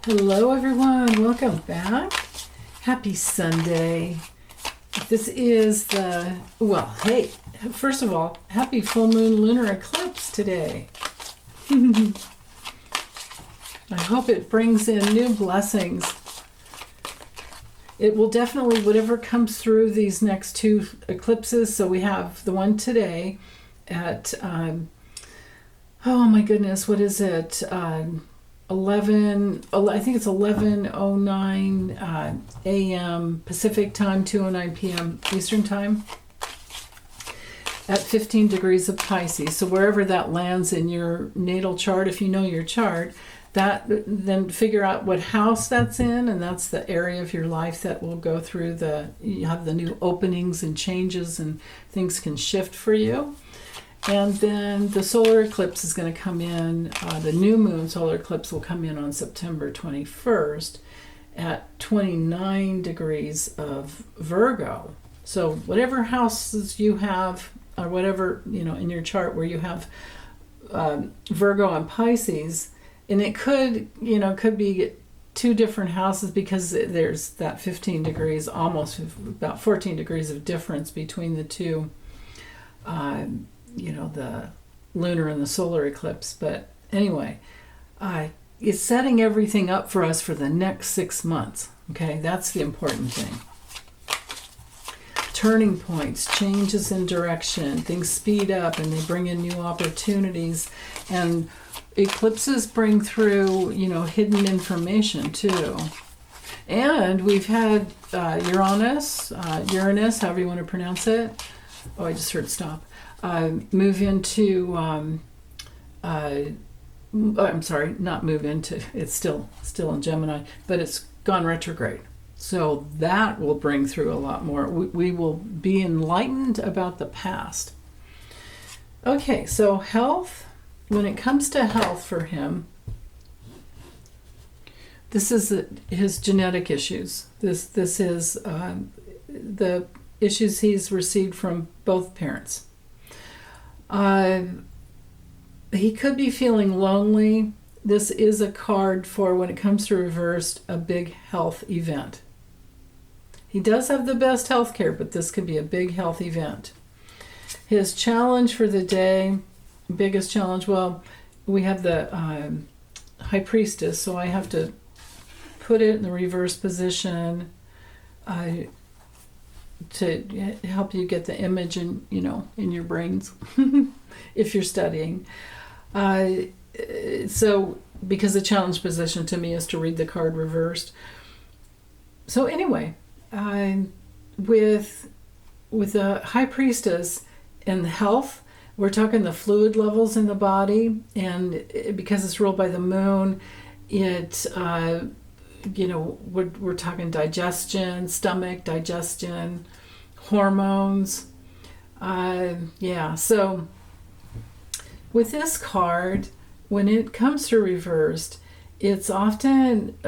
Hello everyone, welcome back. Happy Sunday. This is hey, first of all, happy full moon lunar eclipse today. I hope it brings in new blessings. It will definitely, whatever comes through these next two eclipses, so we have the one today at, oh my goodness, what is it? 11, I think it's 11:09 a.m. Pacific time, 2:09 p.m. Eastern time at 15 degrees of Pisces. So wherever that lands in your natal chart, if you know your chart, that then figure out what house that's in, and that's the area of your life that will go through you have the new openings and changes, and things can shift for you. And then the solar eclipse is going to come in, the new moon solar eclipse will come in on September 21st at 29 degrees of Virgo. So whatever houses you have, or whatever, in your chart where you have Virgo and Pisces, and it could be two different houses because there's that 15 degrees, almost about 14 degrees of difference between the two. The lunar and the solar eclipse. But anyway, it's setting everything up for us for the next 6 months. Okay, that's the important thing. Turning points, changes in direction, things speed up and they bring in new opportunities. And eclipses bring through, hidden information too. And we've had Uranus, however you want to pronounce it. Oh, I just heard stop. Move into, I'm sorry, not move into, it's still in Gemini, but it's gone retrograde. So that will bring through a lot more. We will be enlightened about the past. Okay, so health, when it comes to health for him, this is his genetic issues. This is the issues he's received from both parents. He could be feeling lonely. This is a card for, when it comes to reversed, a big health event. He does have the best health care, but this could be a big health event. His challenge for the day, biggest challenge, well, we have the High Priestess, so I have to put it in the reverse position to help you get the image in your brains if you're studying. So because the challenge position to me is to read the card reversed. So anyway, with the High Priestess and health, we're talking the fluid levels in the body, and because it's ruled by the moon, it we're talking digestion, stomach, digestion, hormones. So with this card, when it comes to reversed, it's often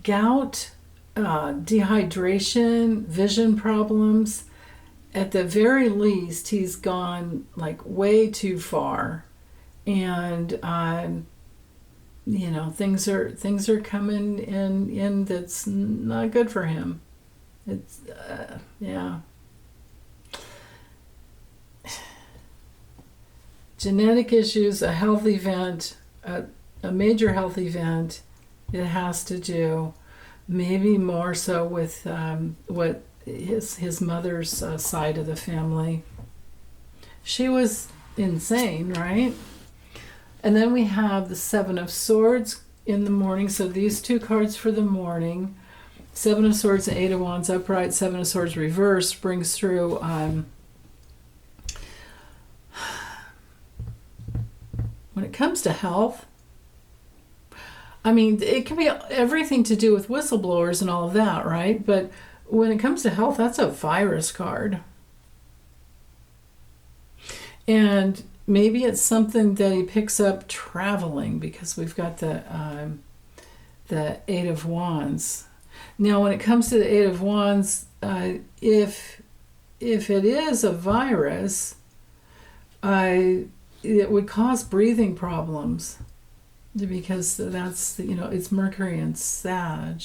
gout, dehydration, vision problems. At the very least, he's gone like way too far, and things are coming in that's not good for him. It's genetic issues, a health event, a major health event. It has to do maybe more so with what his mother's side of the family. She was insane, right? And then we have the Seven of Swords in the morning. So these two cards for the morning, Seven of Swords and Eight of Wands upright, Seven of Swords reversed, brings through when it comes to health, I mean, it can be everything to do with whistleblowers and all of that, right? But when it comes to health, that's a virus card. And maybe it's something that he picks up traveling, because we've got the Eight of Wands. Now, when it comes to the Eight of Wands, if it is a virus, it would cause breathing problems. because that's, it's Mercury and Sag.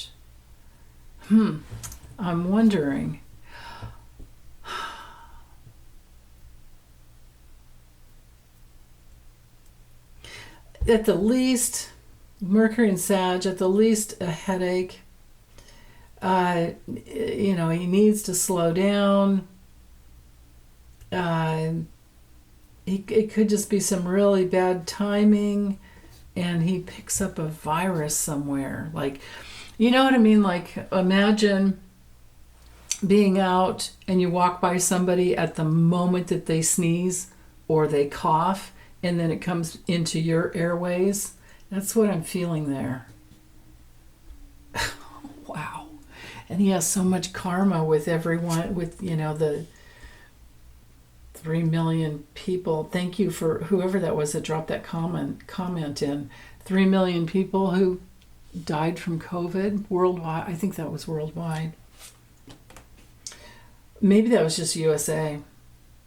I'm wondering. At the least, Mercury and Sag, at the least a headache. He needs to slow down. It could just be some really bad timing, and he picks up a virus somewhere. Like, you know what I mean? Like, imagine being out and you walk by somebody at the moment that they sneeze or they cough, and then it comes into your airways. That's what I'm feeling there. Wow. And he has so much karma with everyone, with, the 3 million people. Thank you for whoever that was that dropped that comment in. 3 million people who died from COVID worldwide. I think that was worldwide. Maybe that was just USA.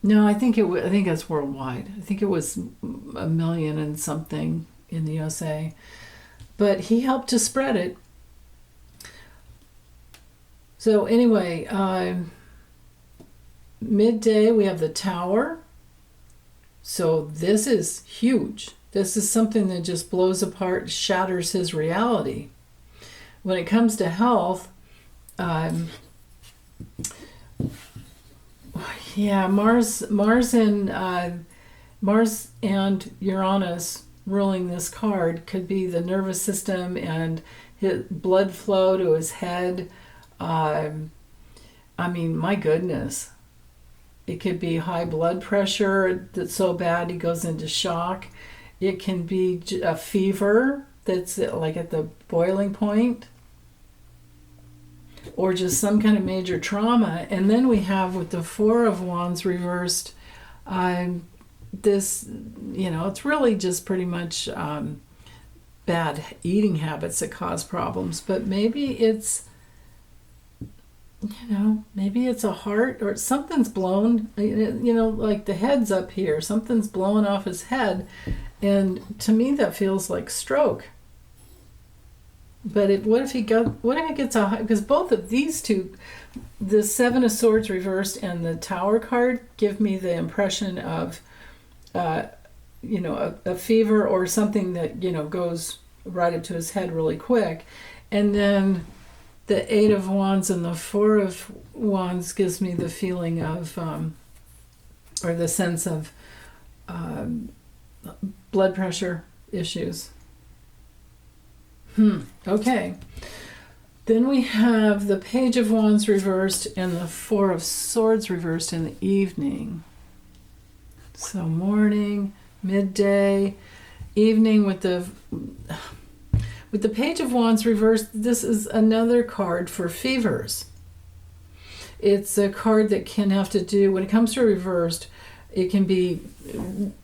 No, I think it's worldwide. I think it was 1 million and something in the USA. But he helped to spread it. So anyway, midday we have the Tower. So this is huge. This is something that just blows apart, shatters his reality. When it comes to health, Mars and Uranus ruling this card could be the nervous system and his blood flow to his head. My goodness. It could be high blood pressure that's so bad he goes into shock. It can be a fever that's like at the boiling point, or just some kind of major trauma. And then we have, with the Four of Wands reversed, this, it's really just pretty much bad eating habits that cause problems. But maybe it's, maybe it's a heart, or something's blown, like the head's up here, something's blown off his head. And to me, that feels like stroke. But what if he gets a high, because both of these two, the Seven of Swords reversed and the Tower card, give me the impression of, a fever or something that, goes right up to his head really quick. And then the Eight of Wands and the Four of Wands gives me the feeling of, or the sense of blood pressure issues. Okay. Then we have the Page of Wands reversed and the Four of Swords reversed in the evening. So morning, midday, evening with the Page of Wands reversed. This is another card for fevers. It's a card that can have to do, when it comes to reversed, it can be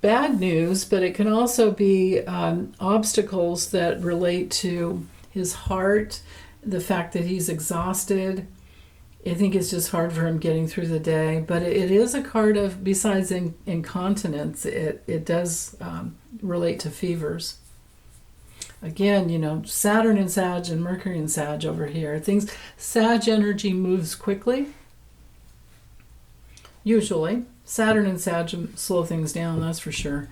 bad news, but it can also be obstacles that relate to his heart, the fact that he's exhausted. I think it's just hard for him getting through the day. But it is a card of, besides incontinence, it does relate to fevers. Again, Saturn and Sag and Mercury and Sag over here. Sag energy moves quickly, usually. Saturn and Sag slow things down, that's for sure.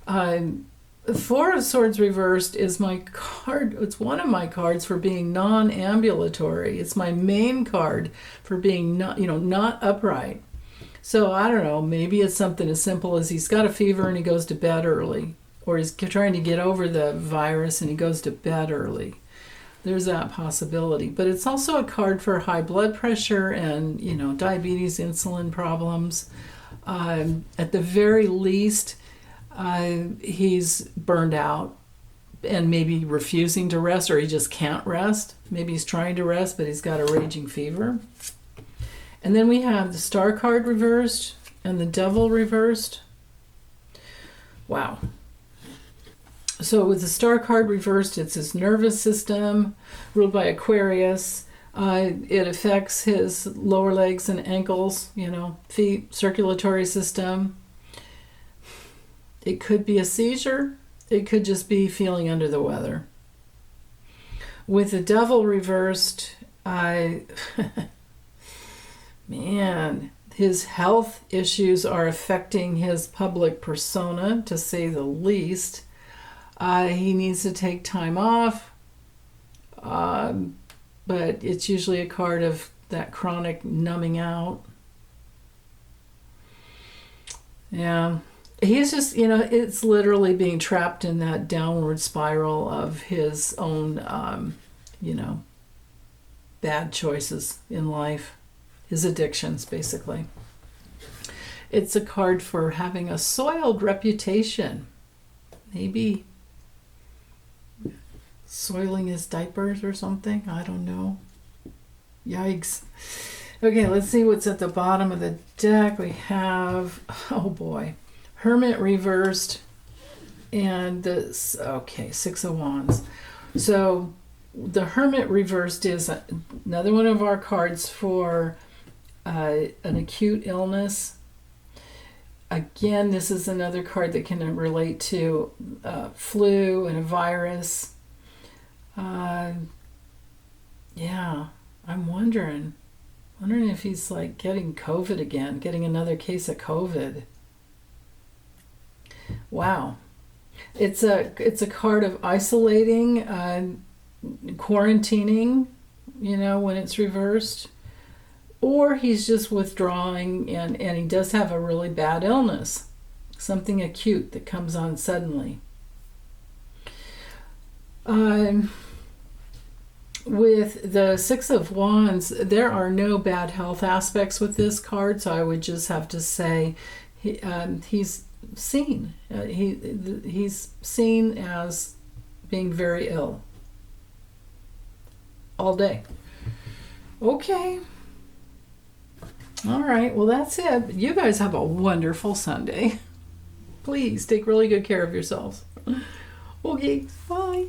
Four of Swords reversed is my card. It's one of my cards for being non-ambulatory. It's my main card for being not upright. So I don't know, maybe it's something as simple as he's got a fever and he goes to bed early, or he's trying to get over the virus and he goes to bed early. There's that possibility. But it's also a card for high blood pressure and, diabetes, insulin problems. At the very least, he's burned out and maybe refusing to rest, or he just can't rest. Maybe he's trying to rest, but he's got a raging fever. And then we have the Star card reversed and the Devil reversed. Wow. So with the Star card reversed, it's his nervous system, ruled by Aquarius. It affects his lower legs and ankles, feet, circulatory system. It could be a seizure. It could just be feeling under the weather. With the devil reversed, man, his health issues are affecting his public persona, to say the least. He needs to take time off, but it's usually a card of that chronic numbing out. Yeah. He's just, it's literally being trapped in that downward spiral of his own, bad choices in life, his addictions, basically. It's a card for having a soiled reputation. Maybe soiling his diapers or something. I don't know. Yikes. Okay, let's see what's at the bottom of the deck. We have, oh boy, Hermit reversed and this, okay, Six of Wands. So the Hermit reversed is another one of our cards for an acute illness. Again, this is another card that can relate to flu and a virus. Yeah, I'm wondering if he's like getting COVID again, getting another case of COVID. Wow. It's a card of isolating, quarantining, when it's reversed. Or he's just withdrawing and he does have a really bad illness. Something acute that comes on suddenly. With the Six of Wands, there are no bad health aspects with this card, so I would just have to say he's seen. He's seen as being very ill all day. Okay. All right, well, that's it. You guys have a wonderful Sunday. Please take really good care of yourselves. Okay, bye.